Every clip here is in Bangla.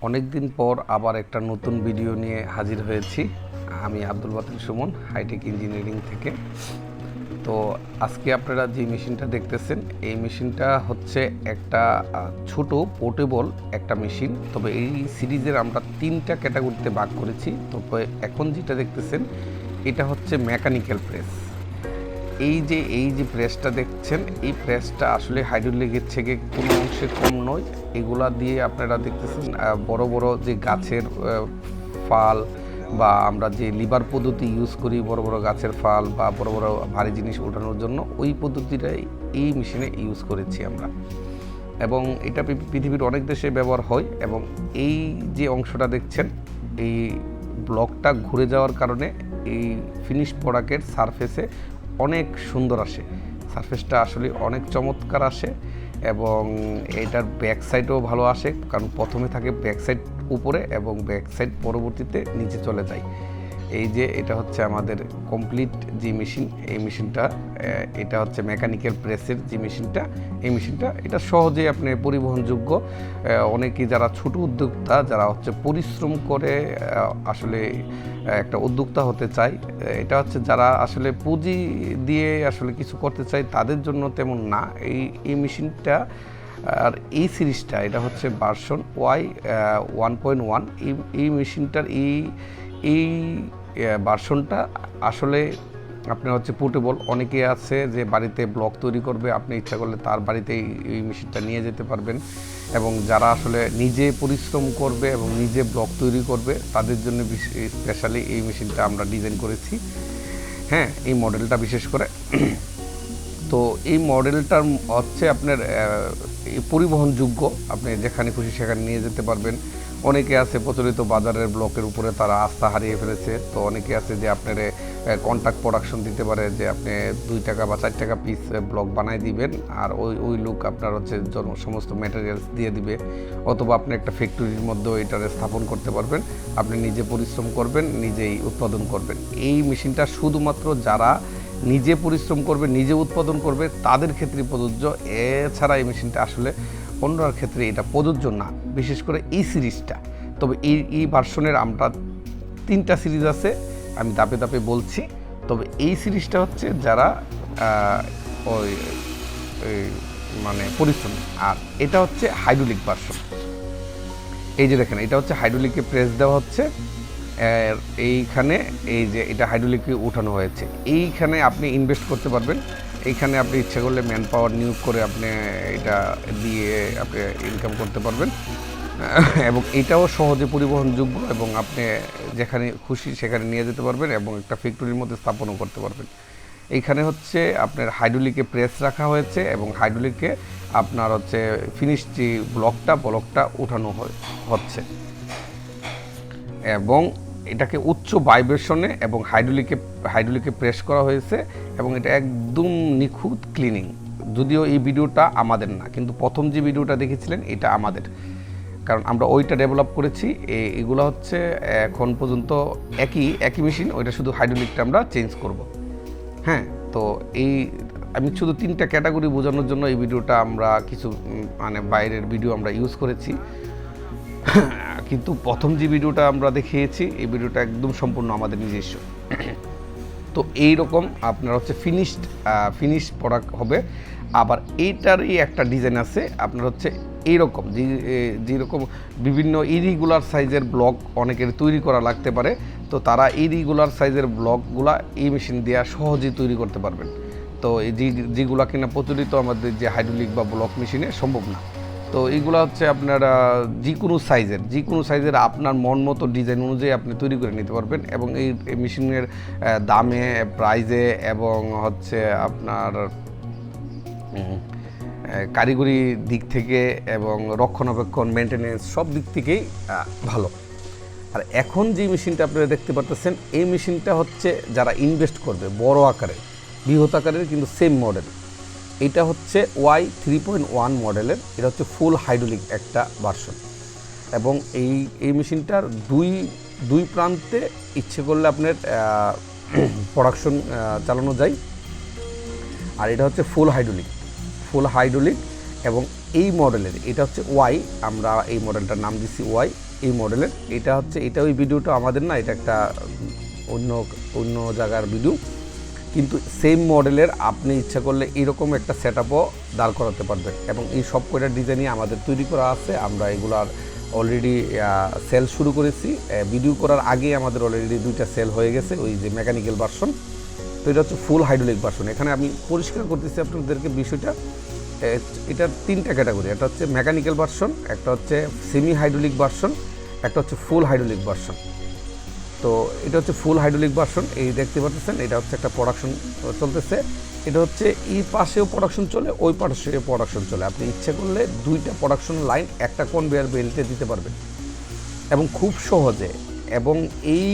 অনেক দিন পর আবার একটা নতুন ভিডিও নিয়ে হাজির হয়েছি। আমি আব্দুল বাতিল সুমন, হাইটেক ইঞ্জিনিয়ারিং থেকে। তো আজকে আপনারা যে মেশিনটা দেখতেছেন, এই মেশিনটা হচ্ছে একটা ছোট পোর্টেবল একটা মেশিন। তবে এই সিরিজের আমরা 3টা ক্যাটাগরিতে ভাগ করেছি। তবে এখন যেটা দেখতেছেন এটা হচ্ছে মেকানিক্যাল প্রেস। এই যে প্রেসটা দেখছেন, এই প্রেসটা আসলে হাইড্রোলিকের থেকে কোনো অংশে কম নয়। এগুলা দিয়ে আপনারা দেখতেছেন বড় বড় যে গাছের ফাল বা আমরা যে লিভার পদ্ধতি ইউজ করি বড় বড় গাছের ফাল বা বড় বড় ভারী জিনিস ওঠানোর জন্য, ওই পদ্ধতিটাই এই মেশিনে ইউজ করেছি আমরা। এবং এটা পৃথিবীর অনেক দেশে ব্যবহার হয়। এবং এই যে অংশটা দেখছেন, এই ব্লকটা ঘুরে যাওয়ার কারণে এই ফিনিশ প্রোডাক্টের সারফেসে অনেক সুন্দর আসে। সারফেসটা আসলে অনেক চমৎকার আসে এবং এটার ব্যাক সাইডও ভালো আসে, কারণ প্রথমে থাকে ব্যাক সাইড উপরে এবং ব্যাক সাইড পরবর্তীতে নিচে চলে যায়। এই যে এটা হচ্ছে আমাদের কমপ্লিট যে মেশিন, এই মেশিনটা এটা হচ্ছে মেকানিক্যাল প্রেসের যে মেশিনটা, এই মেশিনটা এটা সহজেই আপনি পরিবহনযোগ্য। অনেকেই যারা ছোট উদ্যোক্তা, যারা হচ্ছে পরিশ্রম করে আসলে একটা উদ্যোক্তা হতে চায়, এটা হচ্ছে যারা আসলে পুঁজি দিয়ে আসলে কিছু করতে চায় তাদের জন্য তেমন না এই মেশিনটা। আর এই সিরিজটা এটা হচ্ছে ভার্সন Y 1.1। এই মেশিনটার এই ভার্সনটা আসলে আপনার হচ্ছে পোর্টেবল। অনেকে আছে যে বাড়িতে ব্লক তৈরি করবে, আপনি ইচ্ছা করলে তার বাড়িতেই এই মেশিনটা নিয়ে যেতে পারবেন। এবং যারা আসলে নিজে পরিশ্রম করবে এবং নিজে ব্লক তৈরি করবে তাদের জন্য স্পেশালি এই মেশিনটা আমরা ডিজাইন করেছি। হ্যাঁ, এই মডেলটা বিশেষ করে। তো এই মডেলটার হচ্ছে আপনার পরিবহনযোগ্য, আপনি যেখানে খুশি সেখানে নিয়ে যেতে পারবেন। অনেকে আছে প্রচলিত বাজারের ব্লকের উপরে তারা আস্থা হারিয়ে ফেলেছে। তো অনেকে আছে যে আপনার কন্ট্রাক্ট প্রোডাকশন দিতে পারে, যে আপনি 2 টাকা বা 4 টাকা পিস ব্লক বানাই দিবেন আর ওই লোক আপনার হচ্ছে সমস্ত ম্যাটেরিয়ালস দিয়ে দিবে। অথবা আপনি একটা ফ্যাক্টরির মধ্যেও এটারে স্থাপন করতে পারবেন, আপনি নিজে পরিশ্রম করবেন, নিজেই উৎপাদন করবেন। এই মেশিনটা শুধুমাত্র যারা নিজে পরিশ্রম করবে, নিজে উৎপাদন করবে তাদের ক্ষেত্রে প্রযোজ্য। এছাড়া এই মেশিনটা আসলে অন্যর ক্ষেত্রে এটা প্রযোজ্য না, বিশেষ করে এই সিরিজটা। তবে এই ভার্সনের আমরা 3টা সিরিজ আছে, আমি ধাপে ধাপে বলছি। তবে এই সিরিজটা হচ্ছে যারা ওই মানে পরিশ্রম। আর এটা হচ্ছে হাইড্রোলিক ভার্সন। এই যে দেখেন, এটা হচ্ছে হাইড্রোলিকে প্রেস দেওয়া হচ্ছে এইখানে। এই যে এটা হাইড্রোলিকে উঠানো হয়েছে, এইখানে আপনি ইনভেস্ট করতে পারবেন। এইখানে আপনি ইচ্ছা করলে ম্যান পাওয়ার নিয়োগ করে আপনি এটা দিয়ে আপনি ইনকাম করতে পারবেন। এবং এটাও সহজে পরিবহনযোগ্য এবং আপনি যেখানে খুশি সেখানে নিয়ে যেতে পারবেন এবং একটা ফ্যাক্টরির মধ্যে স্থাপনও করতে পারবেন। এইখানে হচ্ছে আপনার হাইড্রোলিকে প্রেস রাখা হয়েছে এবং হাইড্রোলিকে আপনার হচ্ছে ফিনিশ যে ব্লকটা উঠানো হচ্ছে এবং এটাকে উচ্চ ভাইব্রেশনে এবং হাইড্রোলিকে প্রেস করা হয়েছে এবং এটা একদম নিখুঁত ক্লিনিং। যদিও এই ভিডিওটা আমাদের না, কিন্তু প্রথম যে ভিডিওটা দেখেছিলেন এটা আমাদের, কারণ আমরা ওইটা ডেভেলপ করেছি। এগুলো হচ্ছে এখন পর্যন্ত একই মেশিন, ওইটা শুধু হাইড্রোলিকটা আমরা চেঞ্জ করব। হ্যাঁ, তো আমি শুধু 3টা ক্যাটাগরি বোঝানোর জন্য এই ভিডিওটা আমরা কিছু মানে বাইরের ভিডিও আমরা ইউজ করেছি। কিন্তু প্রথম যে ভিডিওটা আমরা দেখিয়েছি, এই ভিডিওটা একদম সম্পূর্ণ আমাদের নিজস্ব। তো এই রকম আপনার হচ্ছে ফিনিশ প্রোডাক্ট হবে। আবার এইটারই একটা ডিজাইন আছে আপনার হচ্ছে এইরকম, যেরকম বিভিন্ন ইরিগুলার সাইজের ব্লক অনেকের তৈরি করা লাগতে পারে। তো তারা ইরিগুলার সাইজের ব্লকগুলা এই মেশিন দিয়ে সহজেই তৈরি করতে পারবেন। তো যেগুলা কিনা প্রচলিত আমাদের যে হাইড্রোলিক বা ব্লক মেশিনে সম্ভব না। তো এইগুলো হচ্ছে আপনারা যে কোনো সাইজের আপনার মন মতো ডিজাইন অনুযায়ী আপনি তৈরি করে নিতে পারবেন। এবং এই মেশিনের দামে, প্রাইজে এবং হচ্ছে আপনার কারিগরি দিক থেকে এবং রক্ষণাবেক্ষণ, মেনটেনেন্স সব দিক থেকেই ভালো। আর এখন যে মেশিনটা আপনারা দেখতে পাচ্ছেন, এই মেশিনটা হচ্ছে যারা ইনভেস্ট করবে বড় আকারে, বৃহৎ আকারের, কিন্তু সেম মডেল। এটা হচ্ছে Y 3.1 মডেলের। এটা হচ্ছে ফুল হাইড্রোলিক একটা ভার্সন এবং এই মেশিনটার দুই প্রান্তে ইচ্ছে করলে আপনার প্রোডাকশন চালানো যায়। আর এটা হচ্ছে ফুল হাইড্রোলিক এবং এই মডেলের, এটা হচ্ছে ওয়াই, আমরা এই মডেলটার নাম দিচ্ছি ওয়াই। এই মডেলের এটা ওই ভিডিওটা আমাদের না, এটা একটা অন্য অন্য জায়গার ভিডিও, কিন্তু সেম মডেলের আপনি ইচ্ছা করলে এরকম একটা সেট আপও দাঁড় করাতে পারবেন। এবং এই সব কয়টা ডিজাইনই আমাদের তৈরি করা আছে, আমরা এগুলার অলরেডি সেল শুরু করেছি। ভিডিও করার আগে আমাদের অলরেডি 2টা সেল হয়ে গেছে, ওই যে মেকানিক্যাল ভার্সন। তো এটা হচ্ছে ফুল হাইড্রোলিক ভার্সন। এখানে আমি পরিষ্কার করতেছি আপনাদেরকে বিষয়টা। এটার 3টা ক্যাটাগরি, একটা হচ্ছে মেকানিক্যাল ভার্সন, একটা হচ্ছে সেমি হাইড্রোলিক ভার্সন, একটা হচ্ছে ফুল হাইড্রোলিক ভার্সন। তো এটা হচ্ছে ফুল হাইড্রোলিক ভার্সন, এই দেখতে পাচ্ছেন এটা হচ্ছে একটা প্রোডাকশন চলতেছে। এটা হচ্ছে এই পাশেও প্রোডাকশন চলে, ওই পাশেও প্রোডাকশন চলে। আপনি ইচ্ছে করলে 2টা প্রোডাকশন লাইন একটা কনভেয়ার বেল্টে দিতে পারবেন এবং খুব সহজে। এবং এই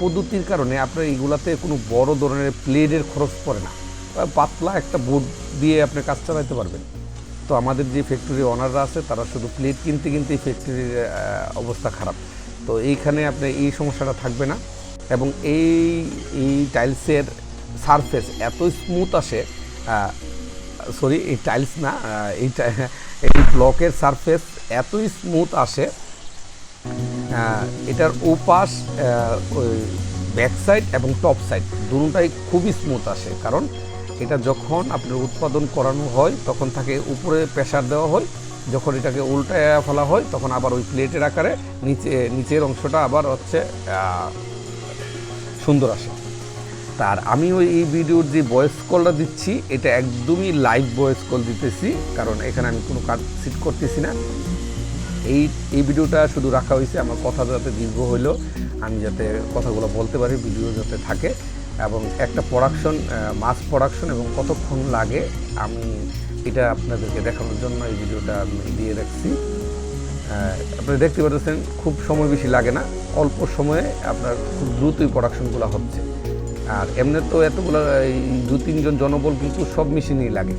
পদ্ধতির কারণে আপনার এইগুলাতে কোনো বড় ধরনের প্লেটের খরচ পড়ে না, পাতলা একটা বোর্ড দিয়ে আপনি কাজ চালাতে পারবেন। তো আমাদের যে ফ্যাক্টরির ওনাররা আছে তারা শুধু প্লেট কিনতে কিনতে এই ফ্যাক্টরির অবস্থা খারাপ। তো এইখানে আপনার এই সমস্যাটা থাকবে না। এবং এই টাইলসের সারফেস এত স্মুথ আসে, সরি এই টাইলস না, এই ব্লকের সারফেস এতই স্মুথ আসে, এটার ওপাশ ওই ব্যাক সাইড এবং টপ সাইড দুটোটাই খুবই স্মুথ আসে। কারণ এটা যখন আপনার উৎপাদন করানো হয় তখন তাকে উপরে প্রেসার দেওয়া হয়, যখন এটাকে উল্টায় ফেলা হয় তখন আবার ওই প্লেটের আকারে নিচের অংশটা আবার হচ্ছে সুন্দর আসে। তার আমি এই ভিডিওর যে ভয়েস কলটা দিচ্ছি এটা একদমই লাইভ ভয়েস কল দিতেছি, কারণ এখানে আমি কোনো কাজ সিট করতেছি না। এই ভিডিওটা শুধু রাখা হয়েছে আমার কথা যাতে দীর্ঘ হইলেও আমি যাতে কথাগুলো বলতে পারি, ভিডিও যাতে থাকে। এবং একটা প্রোডাকশন, মাস প্রোডাকশন এবং কতক্ষণ লাগে আমি এটা আপনাদেরকে দেখানোর জন্য এই ভিডিওটা আমি দিয়ে রাখছি। আপনারা দেখতে পাচ্ছেন খুব সময় বেশি লাগে না, অল্প সময়ে আপনার খুব দ্রুতই প্রোডাকশনগুলো হচ্ছে। আর এমনি তো এতগুলো 2-3 জন জনবল কিন্তু সব মেশিনই লাগে।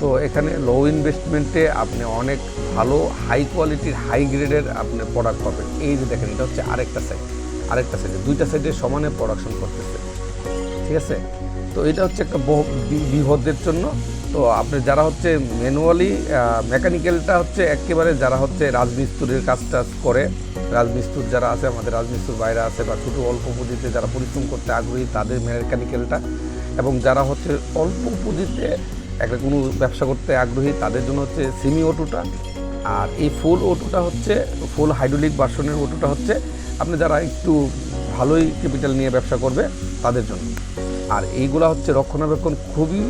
তো এখানে লো ইনভেস্টমেন্টে আপনি অনেক ভালো হাই কোয়ালিটির হাই গ্রেডের আপনি প্রোডাক্ট পাবেন। এই যে দেখেন এটা হচ্ছে আরেকটা সাইডে 2টা সাইডে সমানে প্রোডাকশন করতেছে, ঠিক আছে। তো এটা হচ্ছে একটা বৃহৎদের জন্য। তো আপনি যারা হচ্ছে ম্যানুয়ালি মেকানিক্যালটা হচ্ছে একেবারে যারা হচ্ছে রাজমিস্ত্রির কাজটা করে, রাজমিস্ত্রি যারা আছে, আমাদের রাজমিস্ত্রির বাইরে আছে বা ছোটো অল্প পুঁজিতে যারা পরিশ্রম করতে আগ্রহী তাদের মেকানিক্যালটা, এবং যারা হচ্ছে অল্প পুঁজিতে একটা কোনো ব্যবসা করতে আগ্রহী তাদের জন্য হচ্ছে সেমি অটোটা। আর এই ফুল অটোটা হচ্ছে ফুল হাইড্রোলিক ভার্সনের অটোটা হচ্ছে আপনি যারা একটু ভালোই ক্যাপিটাল নিয়ে ব্যবসা করবে তাদের জন্য। আর এইগুলা হচ্ছে রক্ষণাবেক্ষণ খুবই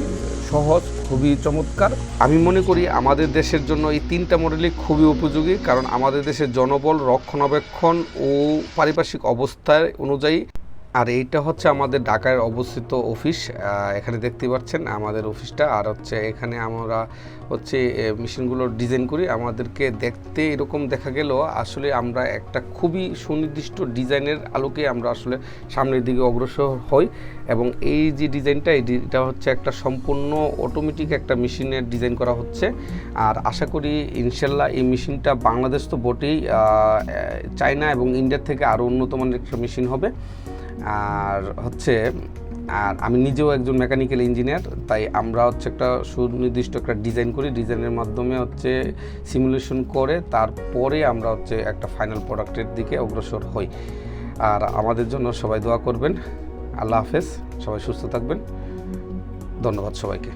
সহজ, খুবই চমৎকার। আমি মনে করি আমাদের দেশের জন্য এই 3টা মডেলই খুবই উপযোগী, কারণ আমাদের দেশের জনবল, রক্ষণাবেক্ষণ ও পারিপার্শ্বিক অবস্থার অনুযায়ী। আর এইটা হচ্ছে আমাদের ঢাকায় অবস্থিত অফিস, এখানে দেখতে পাচ্ছেন আমাদের অফিসটা। আর হচ্ছে এখানে আমরা হচ্ছে মেশিনগুলো ডিজাইন করি। আমাদেরকে দেখতে এরকম দেখা গেল, আসলে আমরা একটা খুবই সুনির্দিষ্ট ডিজাইনের আলোকে আমরা আসলে সামনের দিকে অগ্রসর হই। এবং এই যে ডিজাইনটা, এটা হচ্ছে একটা সম্পূর্ণ অটোমেটিক একটা মেশিনের ডিজাইন করা হচ্ছে। আর আশা করি ইনশাল্লাহ এই মেশিনটা বাংলাদেশ তো বটেই, চায়না এবং ইন্ডিয়ার থেকে আরও উন্নত মানের একটা মেশিন হবে। আর আমি নিজেও একজন মেকানিক্যাল ইঞ্জিনিয়ার, তাই আমরা হচ্ছে একটা সুনির্দিষ্ট একটা ডিজাইন করি, ডিজাইনের মাধ্যমে হচ্ছে সিমুলেশন করে তারপরে আমরা হচ্ছে একটা ফাইনাল প্রোডাক্টের দিকে অগ্রসর হই। আর আমাদের জন্য সবাই দোয়া করবেন। আল্লাহ হাফেজ, সবাই সুস্থ থাকবেন। ধন্যবাদ সবাইকে।